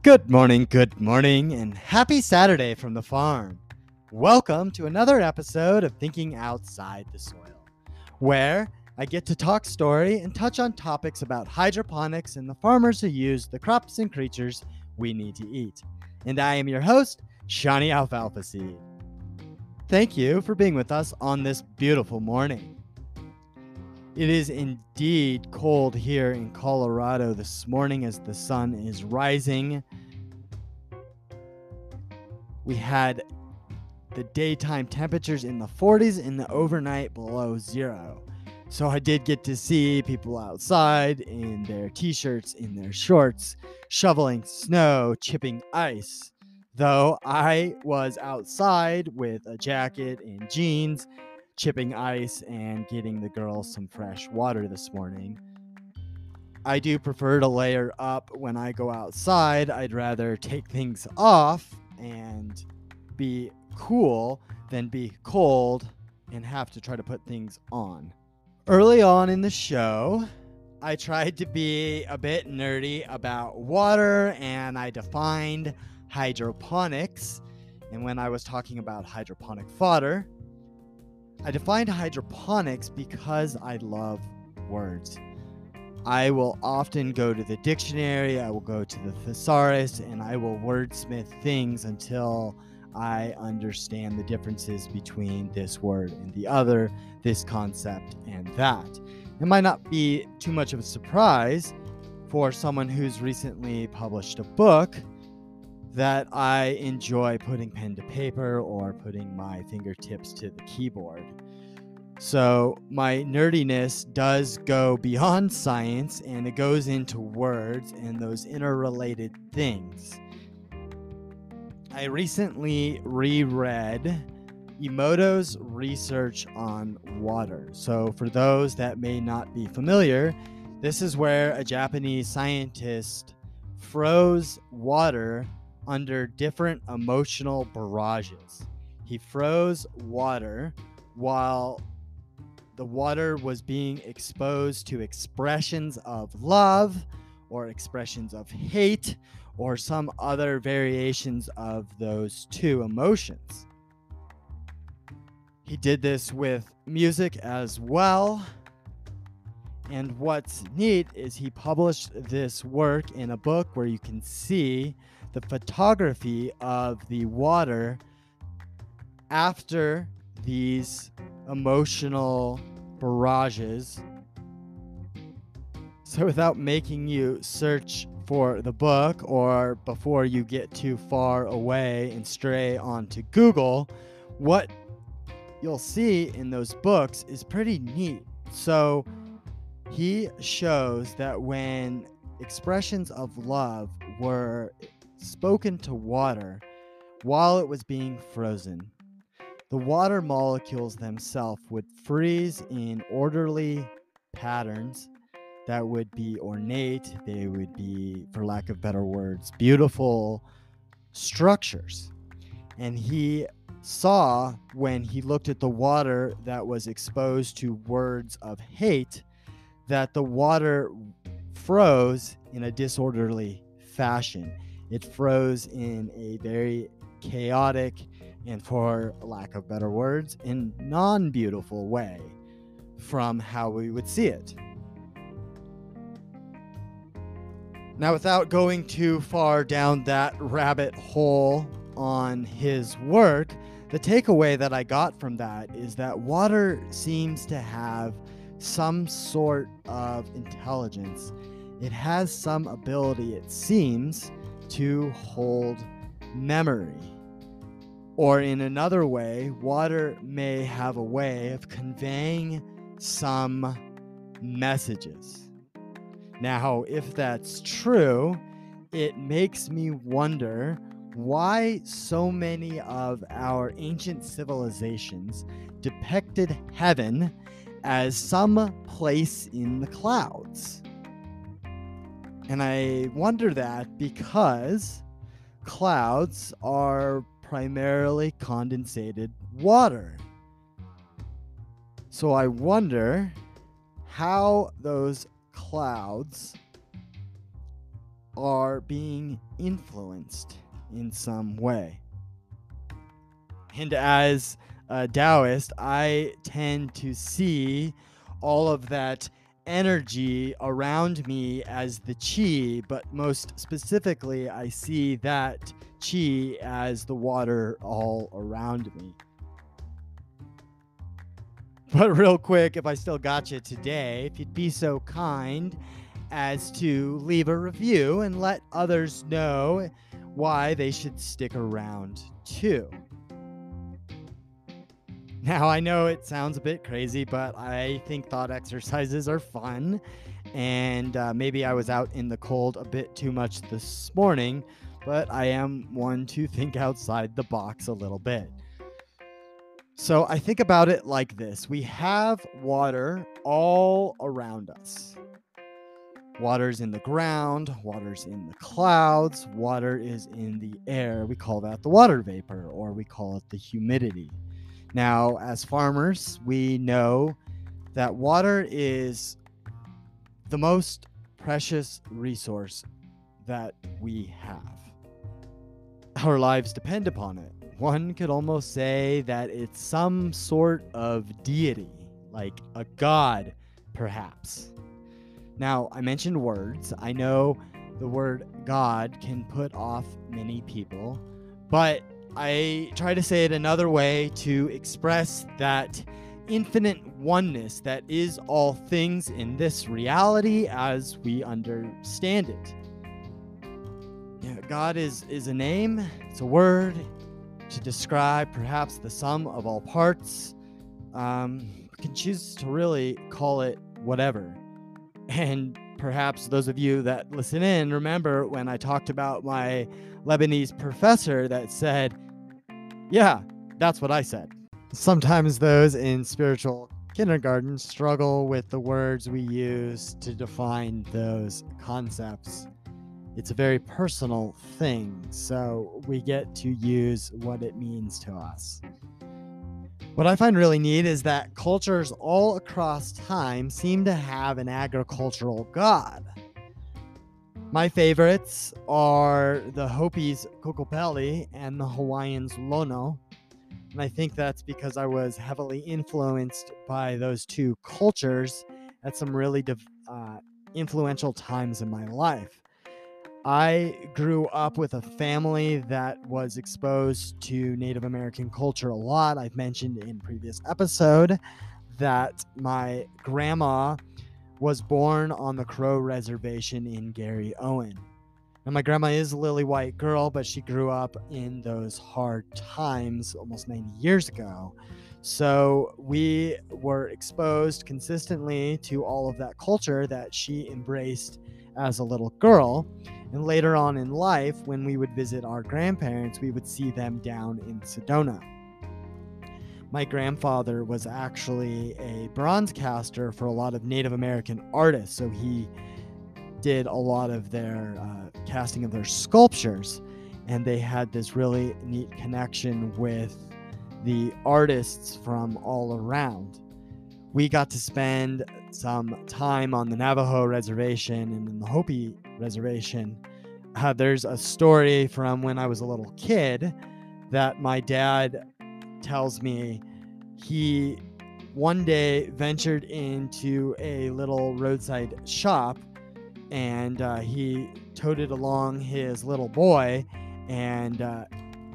Good morning, and happy Saturday from the farm. Welcome to another episode of Thinking Outside the Soil, where I get to talk story and touch on topics about hydroponics and the farmers who use the crops and creatures we need to eat. And I am your host, Seany Alfalfaseed. Thank you for being with us on this beautiful morning. It is indeed cold here in Colorado this morning as the sun is rising. We had the daytime temperatures in the 40s and the overnight below zero. So I did get to see people outside in their t-shirts, in their shorts, shoveling snow, chipping ice. Though I was outside with a jacket and jeans, chipping ice and getting the girls some fresh water this morning. I do prefer to layer up when I go outside. I'd rather take things off and be cool than be cold and have to try to put things on. Early on in the show, I tried to be a bit nerdy about water and I defined hydroponics. And when I was talking about hydroponic fodder, I defined hydroponics because I love words. I will often go to the dictionary, I will go to the thesaurus, and I will wordsmith things until I understand the differences between this word and the other, this concept and that. It might not be too much of a surprise for someone who's recently published a book that I enjoy putting pen to paper or putting my fingertips to the keyboard. So my nerdiness does go beyond science and it goes into words and those interrelated things. I recently reread Emoto's research on water. So for those that may not be familiar, this is where a Japanese scientist froze water under different emotional barrages. He froze water while the water was being exposed to expressions of love or expressions of hate or some other variations of those two emotions. He did this with music as well. And what's neat is he published this work in a book where you can see the photography of the water after these emotional barrages. So without making you search for the book or before you get too far away and stray onto Google, what you'll see in those books is pretty neat. So he shows that when expressions of love were spoken to water while it was being frozen, the water molecules themselves would freeze in orderly patterns that would be ornate. They would be, for lack of better words, beautiful structures. And he saw when he looked at the water that was exposed to words of hate that the water froze in a disorderly fashion. It froze in a very chaotic and, for lack of better words, in non-beautiful way from how we would see it. Now, without going too far down that rabbit hole on his work, the takeaway that I got from that is that water seems to have some sort of intelligence. It has some ability, it seems, to hold memory. Or in another way, water may have a way of conveying some messages. Now, if that's true, it makes me wonder why so many of our ancient civilizations depicted heaven as some place in the clouds. And I wonder that because clouds are primarily condensated water. So I wonder how those clouds are being influenced in some way. And as a Taoist, I tend to see all of that energy around me as the chi, but most specifically, I see that chi as the water all around me. But real quick, if I still got you today, if you'd be so kind as to leave a review and let others know why they should stick around too. Now, I know it sounds a bit crazy, but I think thought exercises are fun. And maybe I was out in the cold a bit too much this morning, but I am one to think outside the box a little bit. So I think about it like this. We have water all around us. Water's in the ground, water's in the clouds, water is in the air. We call that the water vapor, or we call it the humidity. Now, as farmers, we know that water is the most precious resource that we have. Our lives depend upon it. One could almost say that it's some sort of deity, like a god, perhaps. Now, I mentioned words. I know the word God can put off many people, but I try to say it another way to express that infinite oneness that is all things in this reality as we understand it. Yeah, God is a name, it's a word to describe perhaps the sum of all parts. We can choose to really call it whatever. And perhaps those of you that listen in remember when I talked about my Lebanese professor that said, yeah, that's what I said. Sometimes those in spiritual kindergarten struggle with the words we use to define those concepts. It's a very personal thing, so we get to use what it means to us. What I find really neat is that cultures all across time seem to have an agricultural god. My favorites are the Hopis Kokopelli and the Hawaiians Lono. And I think that's because I was heavily influenced by those two cultures at some really influential times in my life. I grew up with a family that was exposed to Native American culture a lot. I've mentioned in previous episode that my grandma was born on the Crow Reservation in Gary Owen. And my grandma is a lily white girl, but she grew up in those hard times almost 90 years ago. So we were exposed consistently to all of that culture that she embraced as a little girl. And later on in life, when we would visit our grandparents, we would see them down in Sedona. My grandfather was actually a bronze caster for a lot of Native American artists, so he did a lot of their casting of their sculptures, and they had this really neat connection with the artists from all around. We got to spend some time on the Navajo reservation and in the Hopi reservation. There's a story from when I was a little kid that my dad tells me. He one day ventured into a little roadside shop, and he toted along his little boy, and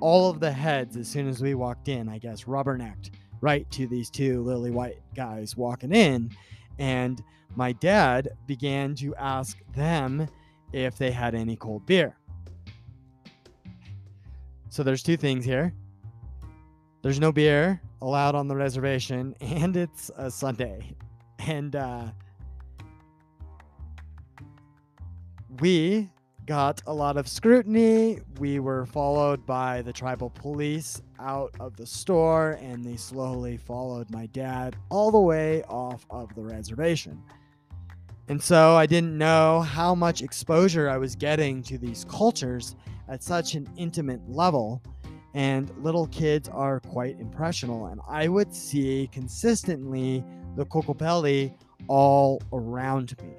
all of the heads, as soon as we walked in, I guess, rubbernecked right to these two lily white guys walking in. And my dad began to ask them if they had any cold beer. So there's two things here. There's no beer allowed on the reservation, and it's a Sunday. And we got a lot of scrutiny. We were followed by the tribal police out of the store, and they slowly followed my dad all the way off of the reservation. And so I didn't know how much exposure I was getting to these cultures at such an intimate level. And little kids are quite impressionable. And I would see consistently the Kokopelli all around me.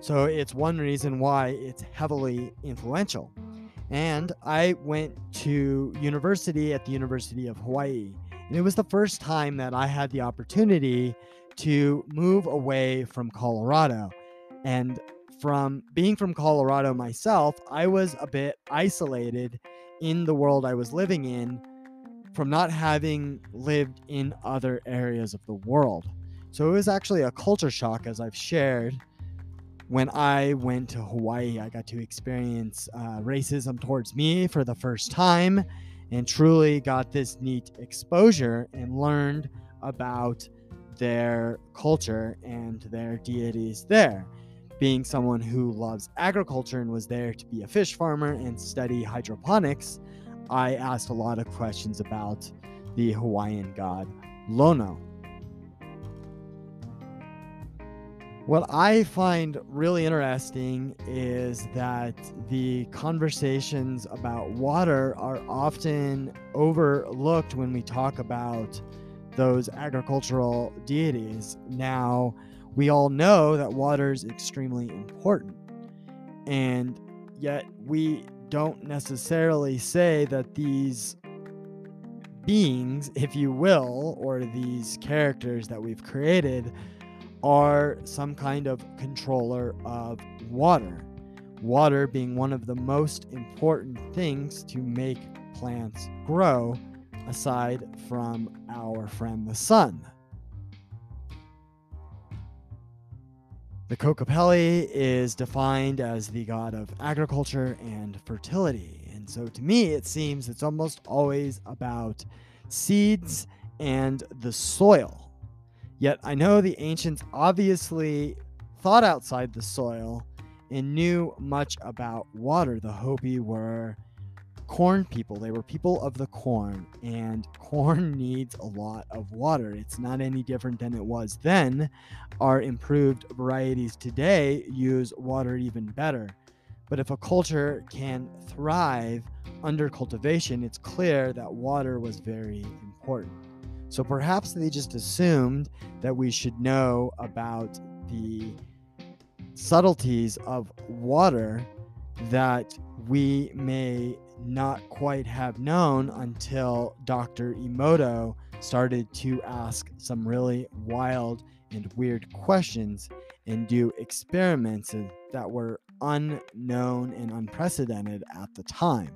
So it's one reason why it's heavily influential. And I went to university at the University of Hawaii. And it was the first time that I had the opportunity to move away from Colorado. And from being from Colorado myself, I was a bit isolated in the world I was living in from not having lived in other areas of the world. So it was actually a culture shock, as I've shared. When I went to Hawaii, I got to experience racism towards me for the first time and truly got this neat exposure and learned about their culture and their deities there. Being someone who loves agriculture and was there to be a fish farmer and study hydroponics, I asked a lot of questions about the Hawaiian god Lono. What I find really interesting is that the conversations about water are often overlooked when we talk about those agricultural deities. Now, we all know that water is extremely important, and yet we don't necessarily say that these beings, if you will, or these characters that we've created are some kind of controller of water. Water being one of the most important things to make plants grow, aside from our friend the sun. The Kokopelli is defined as the god of agriculture and fertility. And so to me, it seems it's almost always about seeds and the soil. Yet I know the ancients obviously thought outside the soil and knew much about water. The Hopi were corn people. They were people of the corn, and corn needs a lot of water. It's not any different than it was then. Our improved varieties today use water even better. But if a culture can thrive under cultivation, it's clear that water was very important. So perhaps they just assumed that we should know about the subtleties of water that we may not quite have known until Dr. Emoto started to ask some really wild and weird questions and do experiments that were unknown and unprecedented at the time.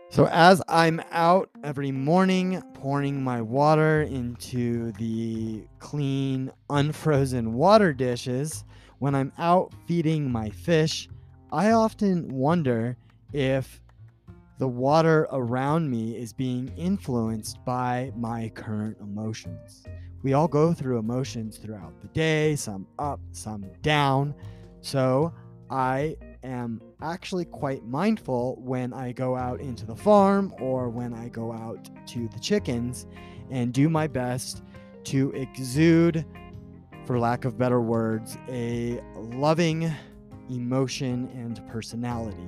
So as I'm out every morning pouring my water into the clean, unfrozen water dishes, when I'm out feeding my fish, I often wonder if the water around me is being influenced by my current emotions. We all go through emotions throughout the day, some up, some down. So I am actually quite mindful when I go out into the farm or when I go out to the chickens and do my best to exude, for lack of better words, a loving emotion and personality.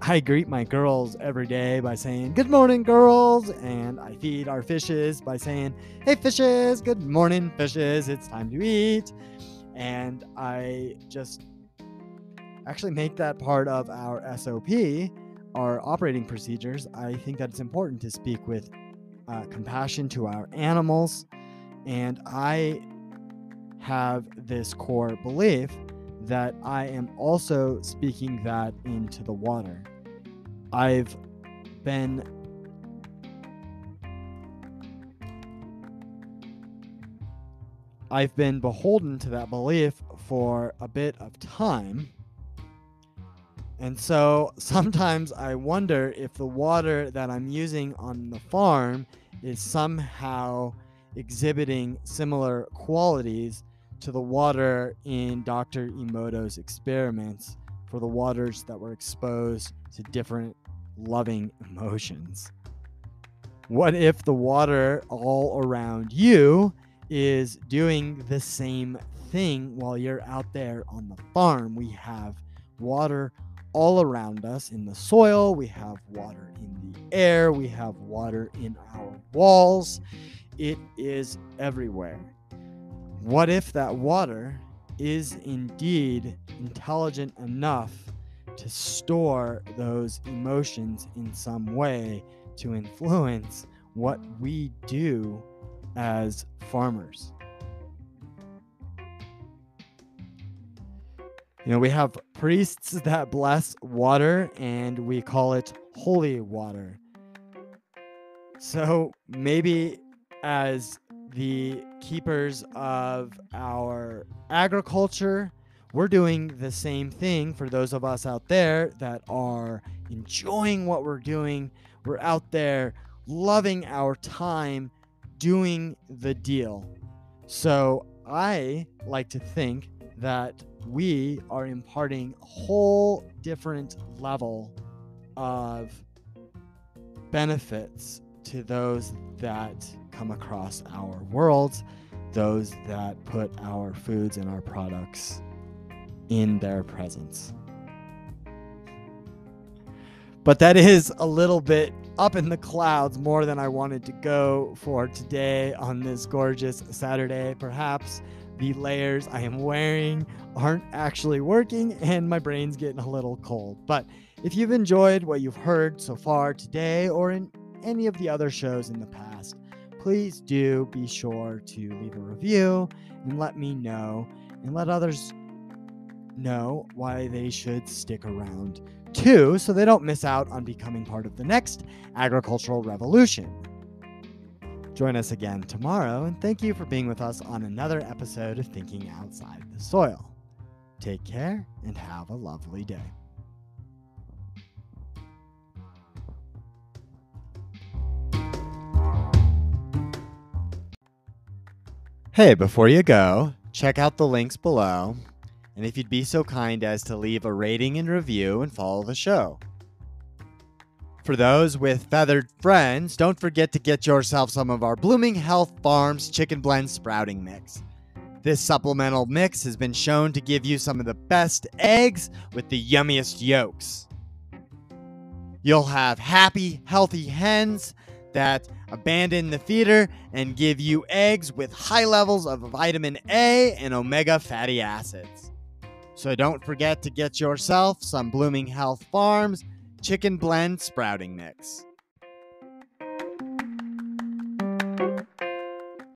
I greet my girls every day by saying, "Good morning, girls," and I feed our fishes by saying, "Hey, fishes, good morning, fishes, it's time to eat." And I just actually make that part of our SOP, our operating procedures. I think that it's important to speak with compassion to our animals, and I have this core belief that I am also speaking that into the water. I've been beholden to that belief for a bit of time. And so sometimes I wonder if the water that I'm using on the farm is somehow exhibiting similar qualities to the water in Dr. Emoto's experiments for the waters that were exposed to different loving emotions. What if the water all around you is doing the same thing while you're out there on the farm? We have water all around us in the soil, we have water in the air, we have water in our walls. It is everywhere. What if that water is indeed intelligent enough to store those emotions in some way to influence what we do as farmers. We have priests that bless water, and we call it holy water. So maybe as the keepers of our agriculture, we're doing the same thing for those of us out there that are enjoying what we're doing. We're out there loving our time doing the deal. So I like to think that we are imparting a whole different level of benefits to those that come across our worlds, those that put our foods and our products in their presence. But that is a little bit up in the clouds, more than I wanted to go for today on this gorgeous Saturday. Perhaps the layers I am wearing aren't actually working and my brain's getting a little cold. But if you've enjoyed what you've heard so far today or in any of the other shows in the past, please do be sure to leave a review and let me know, and let others know why they should stick around too, so they don't miss out on becoming part of the next agricultural revolution. Join us again tomorrow, and thank you for being with us on another episode of Thinking Outside the Soil. Take care and have a lovely day. Hey, before you go, check out the links below, and if you'd be so kind as to leave a rating and review and follow the show. For those with feathered friends, don't forget to get yourself some of our Blooming Health Farms Chicken Blend Sprouting Mix. This supplemental mix has been shown to give you some of the best eggs with the yummiest yolks. You'll have happy, healthy hens that abandon the feeder and give you eggs with high levels of vitamin A and omega fatty acids. So don't forget to get yourself some Blooming Health Farms Chicken Blend Sprouting Mix.